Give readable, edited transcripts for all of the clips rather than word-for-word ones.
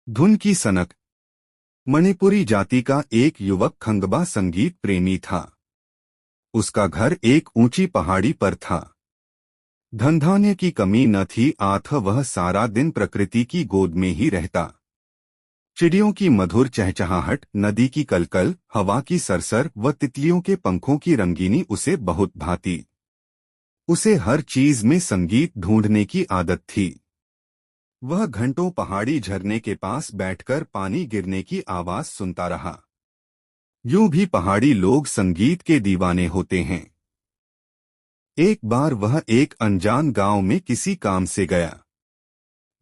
धुन की सनक। मणिपुरी जाति का एक युवक खंगबा संगीत प्रेमी था। उसका घर एक ऊंची पहाड़ी पर था। धन-धान्य की कमी न थी, अतः वह सारा दिन प्रकृति की गोद में ही रहता। चिड़ियों की मधुर चहचहाहट, नदी की कलकल, हवा की सरसर व तितलियों के पंखों की रंगीनी उसे बहुत भाती। उसे हर चीज में संगीत ढूंढने की आदत थी। वह घंटों पहाड़ी झरने के पास बैठकर पानी गिरने की आवाज सुनता रहा। यूं भी पहाड़ी लोग संगीत के दीवाने होते हैं। एक बार वह एक अनजान गांव में किसी काम से गया।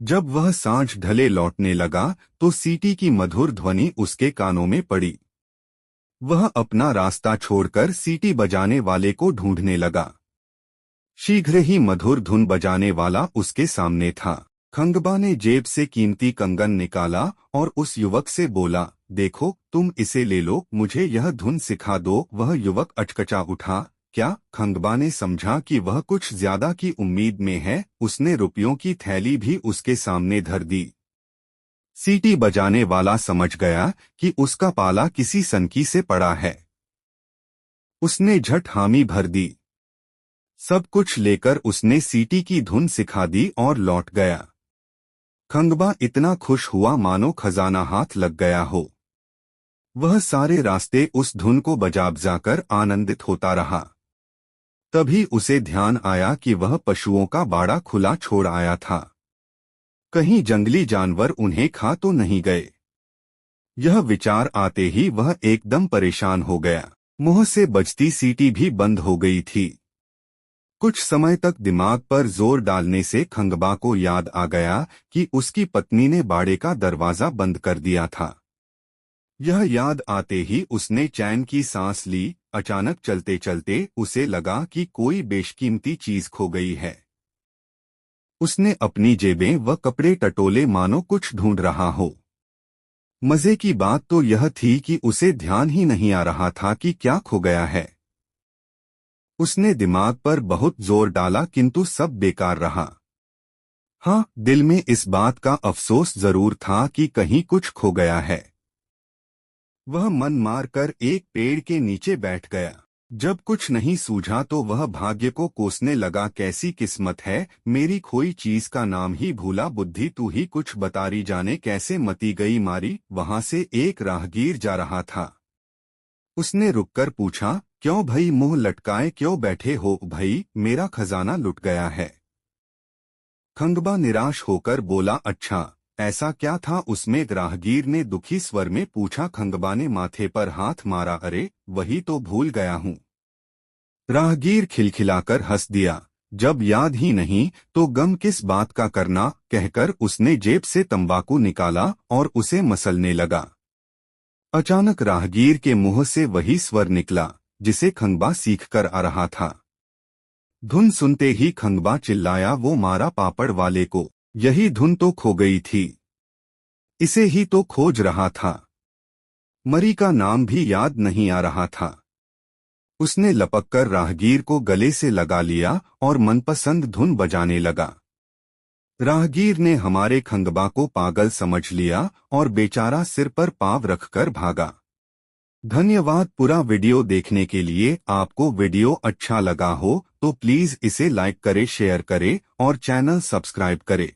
जब वह सांझ ढले लौटने लगा तो सीटी की मधुर ध्वनि उसके कानों में पड़ी। वह अपना रास्ता छोड़कर सीटी बजाने वाले को ढूंढने लगा। शीघ्र ही मधुर धुन बजाने वाला उसके सामने था। खंगबा ने जेब से कीमती कंगन निकाला और उस युवक से बोला, देखो, तुम इसे ले लो, मुझे यह धुन सिखा दो। वह युवक अचकचा उठा। क्या? खंगबा ने समझा कि वह कुछ ज्यादा की उम्मीद में है। उसने रुपयों की थैली भी उसके सामने धर दी। सीटी बजाने वाला समझ गया कि उसका पाला किसी सनकी से पड़ा है। उसने झट हामी भर दी। सब कुछ लेकर उसने सीटी की धुन सिखा दी और लौट गया। खंगबा इतना खुश हुआ मानो खजाना हाथ लग गया हो। वह सारे रास्ते उस धुन को बजा-बजाकर आनंदित होता रहा। तभी उसे ध्यान आया कि वह पशुओं का बाड़ा खुला छोड़ आया था। कहीं जंगली जानवर उन्हें खा तो नहीं गए। यह विचार आते ही वह एकदम परेशान हो गया। मुंह से बजती सीटी भी बंद हो गई थी। कुछ समय तक दिमाग पर जोर डालने से खंगबा को याद आ गया कि उसकी पत्नी ने बाड़े का दरवाजा बंद कर दिया था। यह याद आते ही उसने चैन की सांस ली। अचानक चलते चलते उसे लगा कि कोई बेशकीमती चीज खो गई है। उसने अपनी जेबें व कपड़े टटोले मानो कुछ ढूंढ रहा हो। मजे की बात तो यह थी कि उसे ध्यान ही नहीं आ रहा था कि क्या खो गया है। उसने दिमाग पर बहुत जोर डाला किंतु सब बेकार रहा। हाँ, दिल में इस बात का अफसोस जरूर था कि कहीं कुछ खो गया है। वह मन मारकर एक पेड़ के नीचे बैठ गया। जब कुछ नहीं सूझा तो वह भाग्य को कोसने लगा। कैसी किस्मत है, मेरी खोई चीज का नाम ही भूला। बुद्धि तू ही कुछ बतारी जाने, कैसे मती गई मारी। वहां से एक राहगीर जा रहा था। उसने रुककर पूछा, क्यों भई मुंह लटकाए क्यों बैठे हो? भई, मेरा खजाना लुट गया है। खंगबा निराश होकर बोला, अच्छा, ऐसा क्या था उसमें? राहगीर ने दुखी स्वर में पूछा। खंगबा ने माथे पर हाथ मारा। अरे, वही तो भूल गया हूँ। राहगीर खिलखिलाकर हंस दिया। जब याद ही नहीं तो गम किस बात का करना, कहकर उसने जेब से तंबाकू निकाला और उसे मसलने लगा। अचानक राहगीर के मुंह से वही स्वर निकला जिसे खंगबा सीख कर आ रहा था। धुन सुनते ही खंगबा चिल्लाया, वो मारा पापड़ वाले को। यही धुन तो खो गई थी। इसे ही तो खोज रहा था। मरी का नाम भी याद नहीं आ रहा था। उसने लपककर राहगीर को गले से लगा लिया और मनपसंद धुन बजाने लगा। राहगीर ने हमारे खंगबा को पागल समझ लिया और बेचारा सिर पर पाँव रखकर भागा। धन्यवाद। पूरा वीडियो देखने के लिए। आपको वीडियो अच्छा लगा हो तो प्लीज इसे लाइक करें, शेयर करें और चैनल सब्सक्राइब करें।